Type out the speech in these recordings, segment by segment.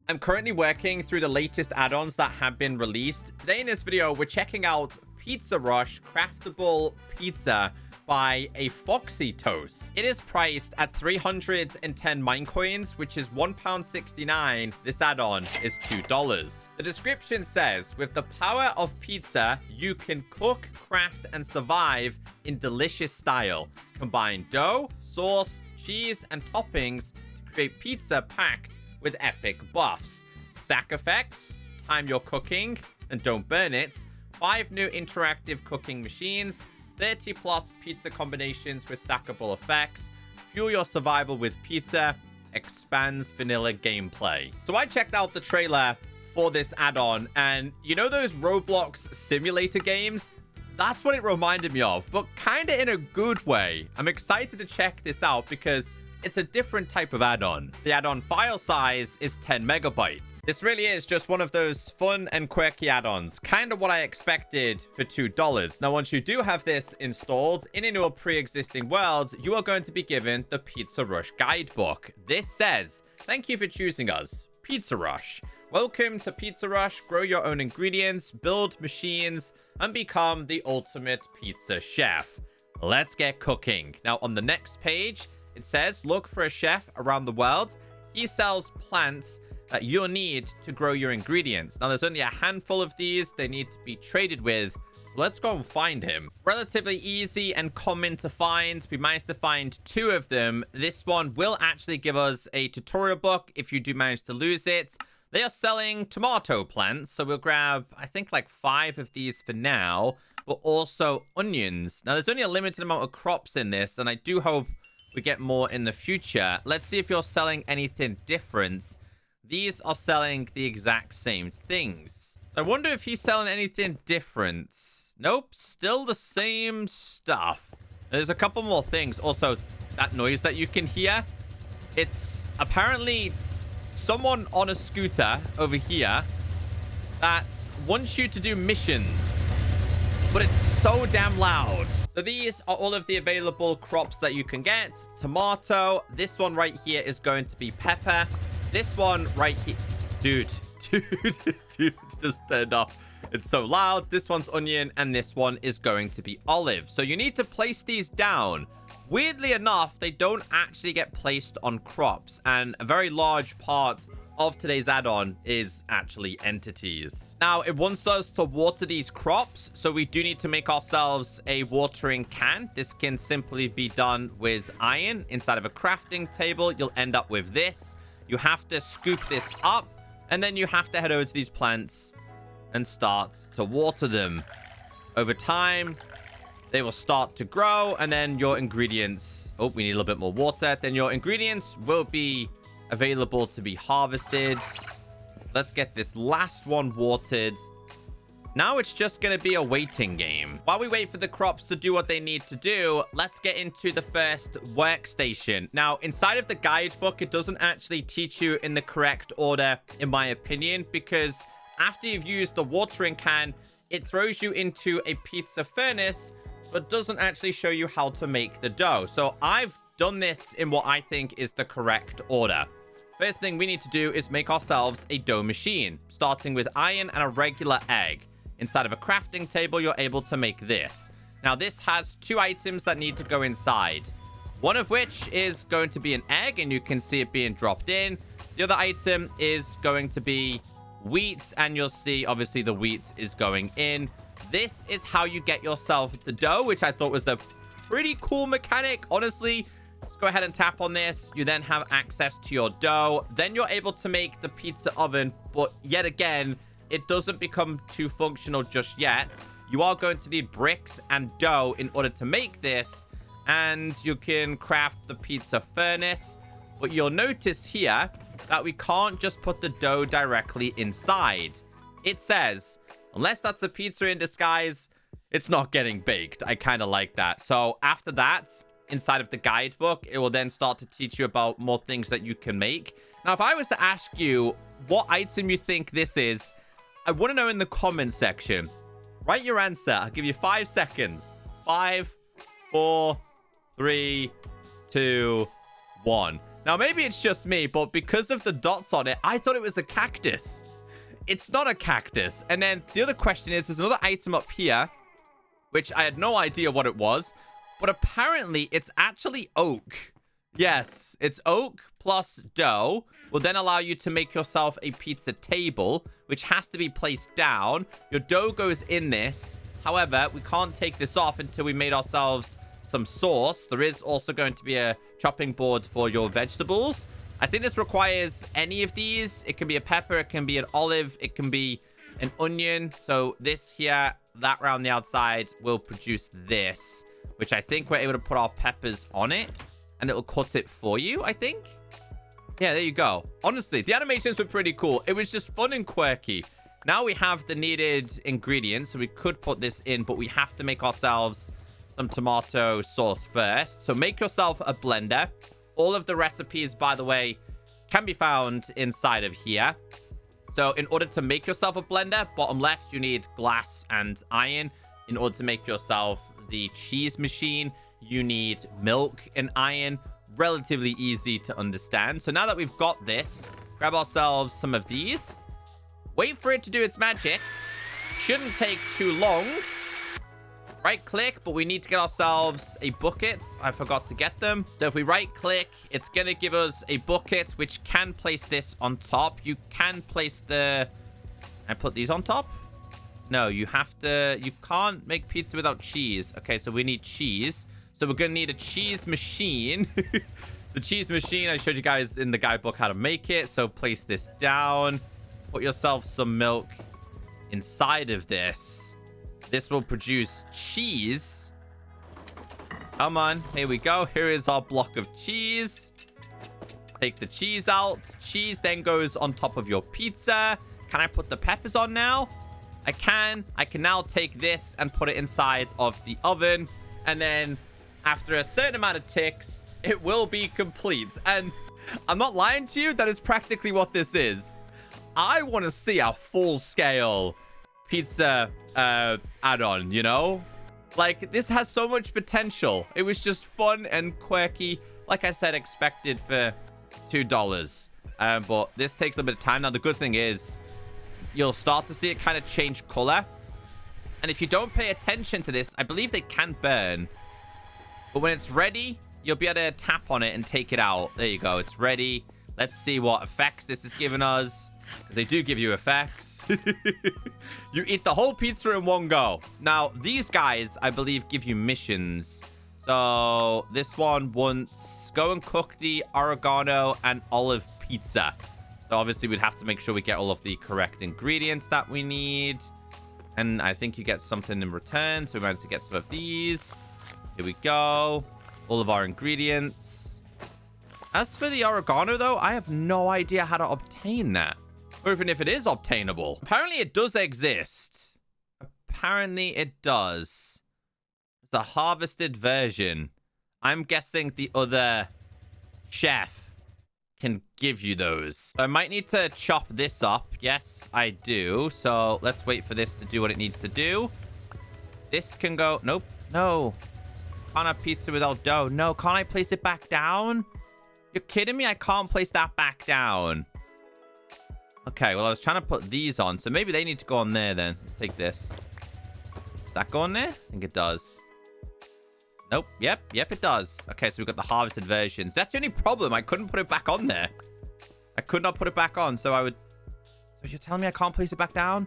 I'm currently working through the latest add-ons that have been released. Today in this video, we're checking out Pizza Rush Craftable Pizza by a Foxy Toast. It is priced at 310 Minecoins, which is £1.69. This add-on is $2. The description says, with the power of pizza, you can cook, craft, and survive in delicious style. Combine dough, sauce, cheese, and toppings to create pizza packed with epic buffs. Stack effects, time your cooking, and don't burn it. 5 new interactive cooking machines, 30 plus pizza combinations with stackable effects, fuel your survival with pizza, expands vanilla gameplay. So I checked out the trailer for this add-on, and you know those Roblox simulator games? That's what it reminded me of, but kind of in a good way. I'm excited to check this out because it's a different type of add-on. The add-on file size is 10 megabytes. This really is just one of those fun and quirky add-ons. Kind of what I expected for $2. Now, once you do have this installed in your pre-existing world, you are going to be given the Pizza Rush guidebook. This says, "Thank you for choosing us, Pizza Rush. Welcome to Pizza Rush. Grow your own ingredients, build machines, and become the ultimate pizza chef. Let's get cooking." Now, on the next page, it says, look for a chef around the world. He sells plants that you'll need to grow your ingredients. Now, there's only a handful of these. They need to be traded with. Let's go and find him. Relatively easy and common to find. We managed to find 2 of them. This one will actually give us a tutorial book if you do manage to lose it. They are selling tomato plants, so we'll grab, I think, like 5 of these for now, but also onions. Now, there's only a limited amount of crops in this, and I do hope we get more in the future. Let's see if you're selling anything different. These are selling the exact same things. I wonder if he's selling anything different. Nope, still the same stuff. There's a couple more things. Also, that noise that you can hear, it's apparently someone on a scooter over here that wants you to do missions, but it's so damn loud. So these are all of the available crops that you can get. Tomato. This one right here is going to be pepper. This one right here. Dude, just turned off. It's so loud. This one's onion, and this one is going to be olive. So you need to place these down. Weirdly enough, they don't actually get placed on crops, and a very large part of today's add-on is actually entities. Now, it wants us to water these crops, so we do need to make ourselves a watering can. This can simply be done with iron. Inside of a crafting table, you'll end up with this. You have to scoop this up, and then you have to head over to these plants and start to water them. Over time, they will start to grow, and then your ingredients... Oh, we need a little bit more water. Then your ingredients will be available to be harvested. Let's get this last one watered. Now it's just going to be a waiting game. While we wait for the crops to do what they need to do, let's get into the first workstation. Now, inside of the guidebook, it doesn't actually teach you in the correct order, in my opinion, because after you've used the watering can, it throws you into a pizza furnace, but doesn't actually show you how to make the dough. So I've done this in what I think is the correct order. First thing we need to do is make ourselves a dough machine, starting with iron and a regular egg. Inside of a crafting table, you're able to make this. Now, this has 2 items that need to go inside. One of which is going to be an egg, and you can see it being dropped in. The other item is going to be wheat, and you'll see, obviously, the wheat is going in. This is how you get yourself the dough, which I thought was a pretty cool mechanic. Honestly, just go ahead and tap on this. You then have access to your dough. Then you're able to make the pizza oven, but yet again, it doesn't become too functional just yet. You are going to need bricks and dough in order to make this, and you can craft the pizza furnace. But you'll notice here that we can't just put the dough directly inside. It says, unless that's a pizza in disguise, it's not getting baked. I kind of like that. So after that, inside of the guidebook, it will then start to teach you about more things that you can make. Now, if I was to ask you what item you think this is, I want to know in the comment section. Write your answer. I'll give you 5 seconds. 5, 4, 3, 2, 1. Now, maybe it's just me, but because of the dots on it, I thought it was a cactus. It's not a cactus. And then the other question is, there's another item up here, which I had no idea what it was, but apparently it's actually oak. Yes, it's oak plus dough will then allow you to make yourself a pizza table, which has to be placed down. Your dough goes in this. However, we can't take this off until we made ourselves some sauce. There is also going to be a chopping board for your vegetables. I think this requires any of these. It can be a pepper, it can be an olive, it can be an onion. So this here, that around the outside will produce this, which I think we're able to put our peppers on it and it'll cut it for you, I think. Yeah, there you go. Honestly, the animations were pretty cool. It was just fun and quirky. Now we have the needed ingredients, so we could put this in, but we have to make ourselves some tomato sauce first. So make yourself a blender. All of the recipes, by the way, can be found inside of here. So in order to make yourself a blender, bottom left, you need glass and iron. In order to make yourself the cheese machine, you need milk and iron. Relatively easy to understand. So now that we've got this, grab ourselves some of these. Wait for it to do its magic. Shouldn't take too long. Right click, but we need to get ourselves a bucket. I forgot to get them. So if we right click, it's going to give us a bucket, which can place this on top. You can place the... I put these on top? No, you have to... You can't make pizza without cheese. Okay, so we need cheese. So we're going to need a cheese machine. The cheese machine, I showed you guys in the guidebook how to make it. So place this down. Put yourself some milk inside of this. This will produce cheese. Come on. Here we go. Here is our block of cheese. Take the cheese out. Cheese then goes on top of your pizza. Can I put the peppers on now? I can. I can now take this and put it inside of the oven. And then after a certain amount of ticks, it will be complete. And I'm not lying to you. That is practically what this is. I want to see a full-scale pizza add-on, you know? Like, this has so much potential. It was just fun and quirky. Like I said, expected for $2. But this takes a bit of time. Now, the good thing is you'll start to see it kind of change color. And if you don't pay attention to this, I believe they can burn. But when it's ready, you'll be able to tap on it and take it out. There you go. It's ready. Let's see what effects this is giving us. Because they do give you effects. You eat the whole pizza in one go. Now, these guys, I believe, give you missions. So, this one wants... Go and cook the oregano and olive pizza. So, obviously, we'd have to make sure we get all of the correct ingredients that we need. And I think you get something in return. So, we managed to get some of these. Here we go. All of our ingredients. As for the oregano, though, I have no idea how to obtain that. Or even if it is obtainable. Apparently, it does exist. Apparently, it does. It's a harvested version. I'm guessing the other chef can give you those. I might need to chop this up. Yes, I do. So let's wait for this to do what it needs to do. This can go... Nope. No. Can't have pizza without dough. No, can't I place it back down? You're kidding me? I can't place that back down. Okay, well, I was trying to put these on. So maybe they need to go on there then. Let's take this. Does that go on there? I think it does. Nope. Yep, it does. Okay, so we've got the harvested versions. That's the only problem. I couldn't put it back on there. I could not put it back on, so I would... So you're telling me I can't place it back down?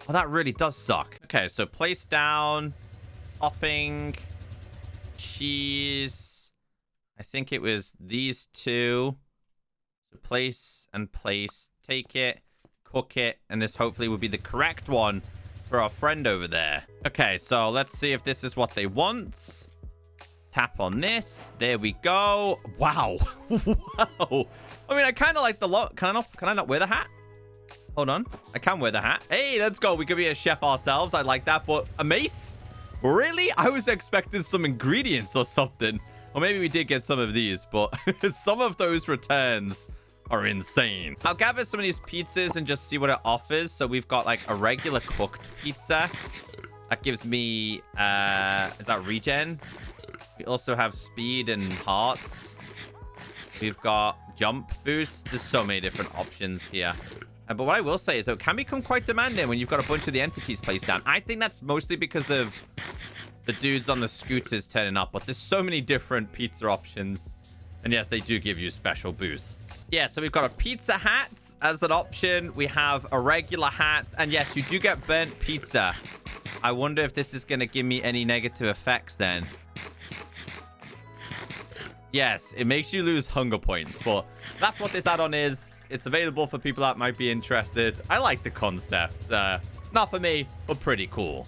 Oh, that really does suck. Okay, so place down. Topping. Cheese. I think it was these two. So place and place. Take it. Cook it. And this hopefully will be the correct one for our friend over there. Okay, so let's see if this is what they want. Tap on this. There we go. Wow. Wow. I mean, I kind of like the look. Can I not wear the hat? Hold on. I can wear the hat. Hey, let's go. We could be a chef ourselves. I like that. But a mace? Really? I was expecting some ingredients or something. Or maybe we did get some of these, but some of those returns are insane. I'll gather some of these pizzas and just see what it offers. So we've got like a regular cooked pizza. That gives me, is that regen? We also have speed and hearts. We've got jump boost. There's so many different options here. But what I will say is it can become quite demanding when you've got a bunch of the entities placed down. I think that's mostly because of the dudes on the scooters turning up. But there's so many different pizza options. And yes, they do give you special boosts. Yeah, so we've got a pizza hat as an option. We have a regular hat. And yes, you do get burnt pizza. I wonder if this is going to give me any negative effects then. Yes, it makes you lose hunger points. But that's what this add-on is. It's available for people that might be interested. I like the concept. Not for me, but pretty cool.